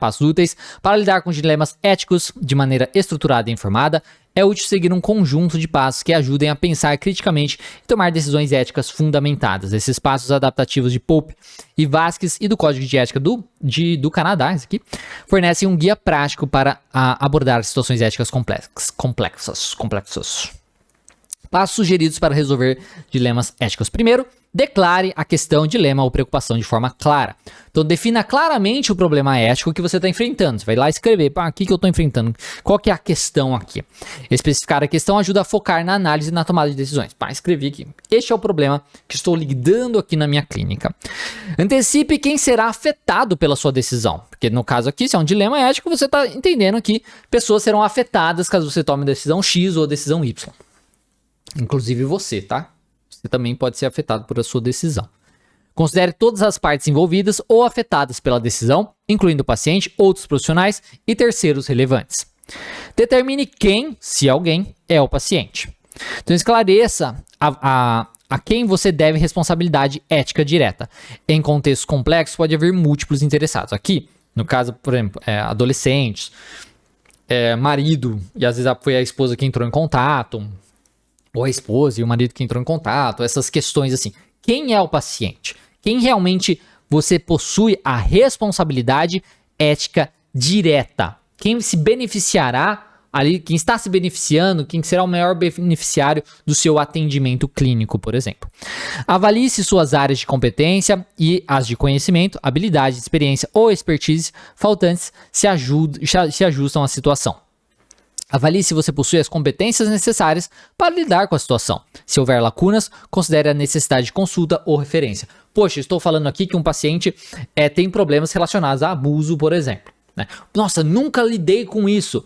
Passos úteis. Para lidar com dilemas éticos de maneira estruturada e informada, é útil seguir um conjunto de passos que ajudem a pensar criticamente e tomar decisões éticas fundamentadas. Esses passos adaptativos de Pope e Vasquez e do Código de Ética do Canadá, esse aqui, fornecem um guia prático para abordar situações éticas complexas. Passos sugeridos para resolver dilemas éticos. Primeiro, declare a questão, dilema ou preocupação de forma clara. Então, defina claramente o problema ético que você está enfrentando. Você vai lá escrever, o que eu estou enfrentando? Qual que é a questão aqui? Especificar a questão ajuda a focar na análise e na tomada de decisões. Escrevi aqui. Este é o problema que estou lidando aqui na minha clínica. Antecipe quem será afetado pela sua decisão. Porque no caso aqui, se é um dilema ético, você está entendendo que pessoas serão afetadas caso você tome decisão X ou decisão Y. Inclusive você, tá? Você também pode ser afetado por a sua decisão. Considere todas as partes envolvidas ou afetadas pela decisão, incluindo o paciente, outros profissionais e terceiros relevantes. Determine quem, se alguém, é o paciente. Então esclareça a quem você deve responsabilidade ética direta. Em contextos complexos pode haver múltiplos interessados. Aqui, no caso, por exemplo, adolescentes, marido, e às vezes foi a esposa que entrou em contato, ou a esposa e o marido que entrou em contato, essas questões assim. Quem é o paciente? Quem realmente você possui a responsabilidade ética direta? Quem se beneficiará ali, quem está se beneficiando, quem será o maior beneficiário do seu atendimento clínico, por exemplo. Avalie se suas áreas de competência e as de conhecimento, habilidade, experiência ou expertise faltantes se ajustam à situação. Avalie se você possui as competências necessárias para lidar com a situação. Se houver lacunas, considere a necessidade de consulta ou referência. Poxa, estou falando aqui que um paciente tem problemas relacionados a abuso, por exemplo. Né? Nossa, nunca lidei com isso.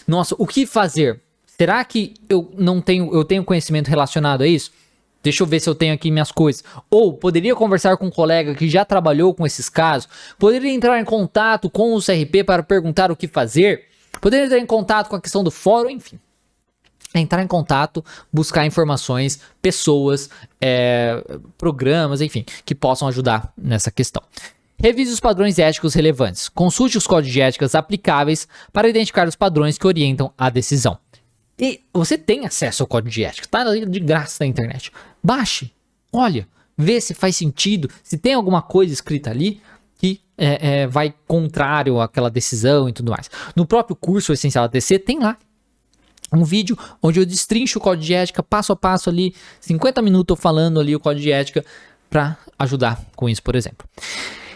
Nossa, o que fazer? Será que eu tenho conhecimento relacionado a isso? Deixa eu ver se eu tenho aqui minhas coisas. Ou poderia conversar com um colega que já trabalhou com esses casos? Poderia entrar em contato com o CRP para perguntar o que fazer? Poderia entrar em contato com a questão do fórum, enfim. Entrar em contato, buscar informações, pessoas, programas, enfim, que possam ajudar nessa questão. Revise os padrões éticos relevantes. Consulte os códigos de éticas aplicáveis para identificar os padrões que orientam a decisão. E você tem acesso ao código de ética, está de graça na internet. Baixe, olha, vê se faz sentido, se tem alguma coisa escrita ali que vai contrário àquela decisão e tudo mais. No próprio curso Essencial ATC tem lá um vídeo onde eu destrincho o código de ética passo a passo ali, 50 minutos eu falando ali o código de ética para ajudar com isso, por exemplo.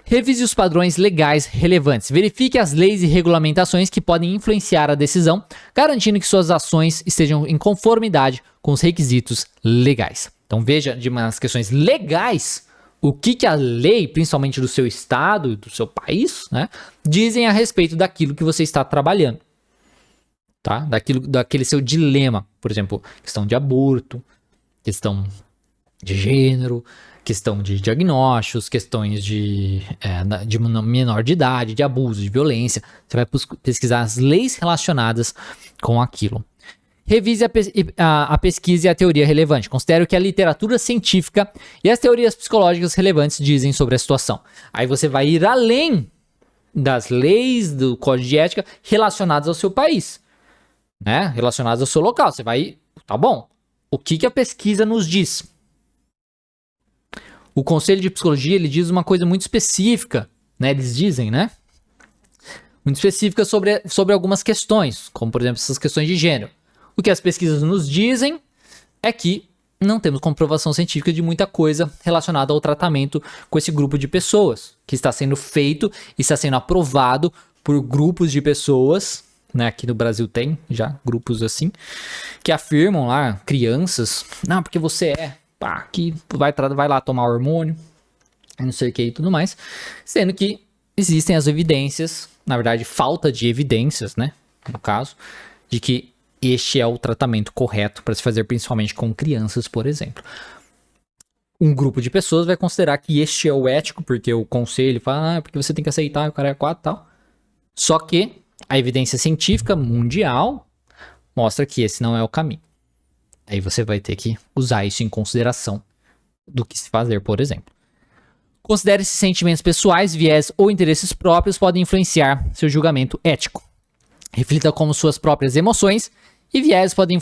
Revise os padrões legais relevantes. Verifique as leis e regulamentações que podem influenciar a decisão, garantindo que suas ações estejam em conformidade com os requisitos legais. Então veja, de umas questões legais, o que a lei, principalmente do seu estado, do seu país, né, dizem a respeito daquilo que você está trabalhando. Tá? Daquele seu dilema. Por exemplo, questão de aborto, questão de gênero, questão de diagnósticos, questões de menor de idade, de abuso, de violência. Você vai pesquisar as leis relacionadas com aquilo. Revise a pesquisa e a teoria relevante. Considere o que a literatura científica e as teorias psicológicas relevantes dizem sobre a situação. Aí você vai ir além das leis do código de ética relacionadas ao seu país, né? Relacionadas ao seu local. Você vai, tá bom, o que a pesquisa nos diz? O Conselho de Psicologia, ele diz uma coisa muito específica, né? Eles dizem, né? Muito específica sobre algumas questões, como por exemplo essas questões de gênero. O que as pesquisas nos dizem é que não temos comprovação científica de muita coisa relacionada ao tratamento com esse grupo de pessoas, que está sendo feito e está sendo aprovado por grupos de pessoas, né? Aqui no Brasil tem já grupos assim, que afirmam lá, crianças, não, porque você que vai lá tomar hormônio, não sei o que e tudo mais, sendo que existem as evidências, na verdade falta de evidências, né, no caso, de que este é o tratamento correto para se fazer principalmente com crianças, por exemplo. Um grupo de pessoas vai considerar que este é o ético, porque o conselho fala, porque você tem que aceitar o cara é 4 e tal. Só que a evidência científica mundial mostra que esse não é o caminho. Aí você vai ter que usar isso em consideração do que se fazer, por exemplo. Considere se sentimentos pessoais, viés ou interesses próprios podem influenciar seu julgamento ético. Reflita como suas próprias emoções e viés podem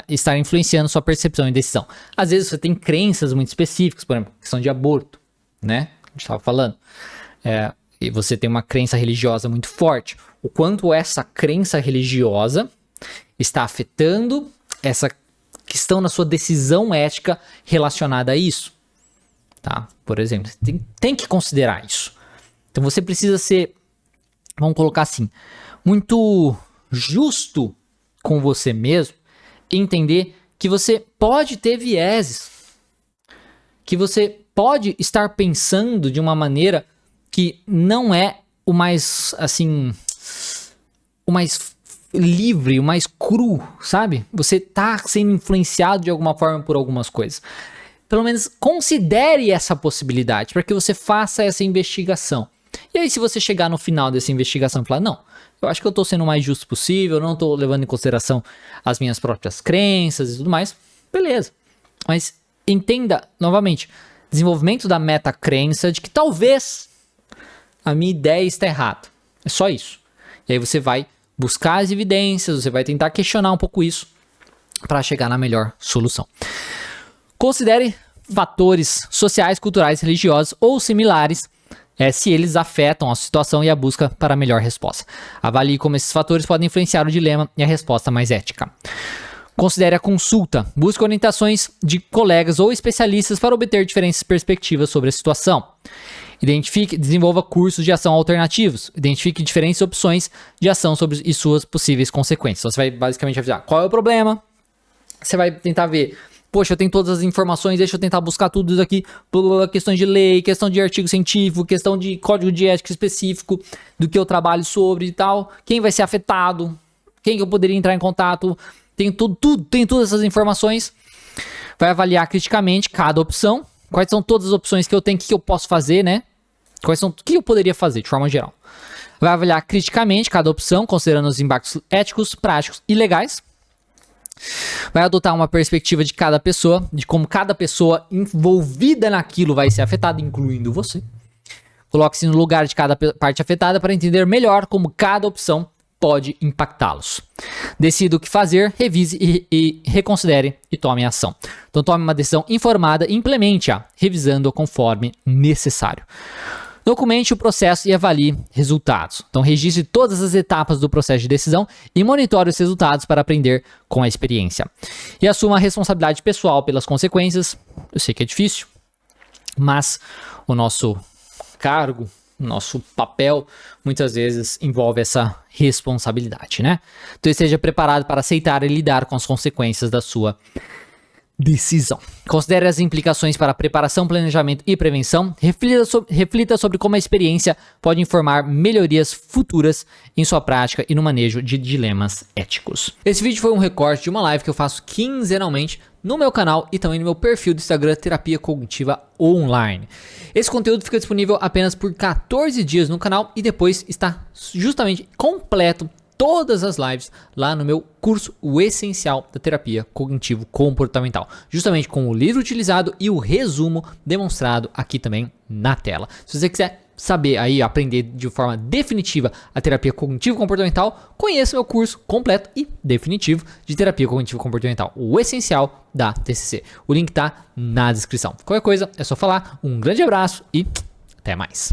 estar influenciando sua percepção e decisão. Às vezes você tem crenças muito específicas, por exemplo, questão de aborto, né? A gente estava falando. E você tem uma crença religiosa muito forte. O quanto essa crença religiosa está afetando essa questão na sua decisão ética relacionada a isso. Tá? Por exemplo, você tem que considerar isso. Então você precisa ser, vamos colocar assim, muito justo com você mesmo, entender que você pode ter vieses, que você pode estar pensando de uma maneira que não é o mais, assim, o mais livre, o mais cru, sabe? Você tá sendo influenciado de alguma forma por algumas coisas. Pelo menos considere essa possibilidade para que você faça essa investigação. E aí, se você chegar no final dessa investigação e falar, não, eu acho que eu estou sendo o mais justo possível, não estou levando em consideração as minhas próprias crenças e tudo mais, beleza. Mas entenda, novamente, desenvolvimento da metacrença de que talvez a minha ideia está errada. É só isso. E aí você vai buscar as evidências, você vai tentar questionar um pouco isso para chegar na melhor solução. Considere fatores sociais, culturais, religiosos ou similares, se eles afetam a situação e a busca para a melhor resposta. Avalie como esses fatores podem influenciar o dilema e a resposta mais ética. Considere a consulta. Busque orientações de colegas ou especialistas para obter diferentes perspectivas sobre a situação. Desenvolva cursos de ação alternativos. Identifique diferentes opções de ação e suas possíveis consequências. Então, você vai basicamente avisar qual é o problema. Você vai tentar ver, poxa, eu tenho todas as informações, deixa eu tentar buscar tudo isso aqui. Questões de lei, questão de artigo científico, questão de código de ética específico do que eu trabalho sobre e tal. Quem vai ser afetado? Quem que eu poderia entrar em contato? Tem todas essas informações. Vai avaliar criticamente cada opção. Quais são todas as opções que eu tenho, o que eu posso fazer, né? O que eu poderia fazer de forma geral. Vai avaliar criticamente cada opção, considerando os impactos éticos, práticos e legais. Vai adotar uma perspectiva de cada pessoa, de como cada pessoa envolvida naquilo vai ser afetada, incluindo você. Coloque-se no lugar de cada parte afetada para entender melhor como cada opção pode impactá-los. Decida o que fazer, revise e reconsidere e tome ação. Então tome uma decisão informada e implemente-a, revisando-a conforme necessário. Documente o processo e avalie resultados. Então registre todas as etapas do processo de decisão e monitore os resultados para aprender com a experiência. E assuma a responsabilidade pessoal pelas consequências. Eu sei que é difícil, mas o nosso cargo, nosso papel, muitas vezes envolve essa responsabilidade, né? Então esteja preparado para aceitar e lidar com as consequências da sua decisão. Considere as implicações para preparação, planejamento e prevenção. Reflita sobre como a experiência pode informar melhorias futuras em sua prática e no manejo de dilemas éticos. Esse vídeo foi um recorte de uma live que eu faço quinzenalmente no meu canal e também no meu perfil do Instagram Terapia Cognitiva Online. Esse conteúdo fica disponível apenas por 14 dias no canal e depois está justamente completo todas as lives lá no meu curso O Essencial da Terapia Cognitivo-Comportamental, justamente com o livro utilizado e o resumo demonstrado aqui também na tela. Se você quiser saber aí, aprender de forma definitiva a terapia cognitivo-comportamental, conheça meu curso completo e definitivo de terapia cognitivo-comportamental, o essencial da TCC. O link tá na descrição. Qualquer coisa é só falar. Um grande abraço e até mais.